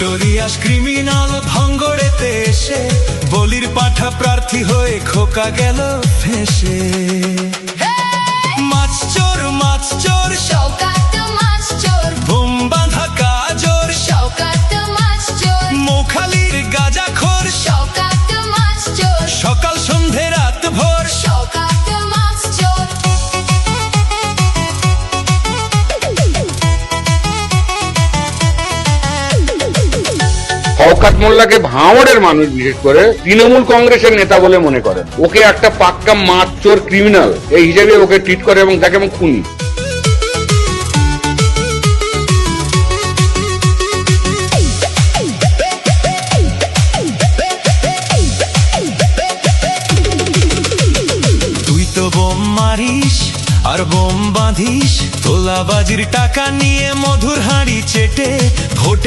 Notorious criminal ভাঙ্গড়েতে এসে বলির পাঠা প্রার্থী হয়ে খোকা গেল ফেঁসে। মাছ চোর শওকত মাছ চোর, বোম বাঁধা কাজর শওকত মাছ চোর, মোখালির গাঁজাখোর শওকত মাছ চোর, সকাল সন্ধে রাত ভোর শওকত মাছ চোর। শওকত মোল্লাকে ভাঙড়ের মানুষ বিশেষ করে তৃণমূল কংগ্রেসের নেতা বলে মনে করেন। ওকে একটা পাক্কা মাছ চোর ক্রিমিনাল এই হিসেবে ওকে ট্রিট করে এবং তাকে খুনি। তুই তো বোম মারিস আর বোম বাঁধিস, তোলাবাজির টাকা নিয়ে মধুর হাঁড়ি চেটে ভোটে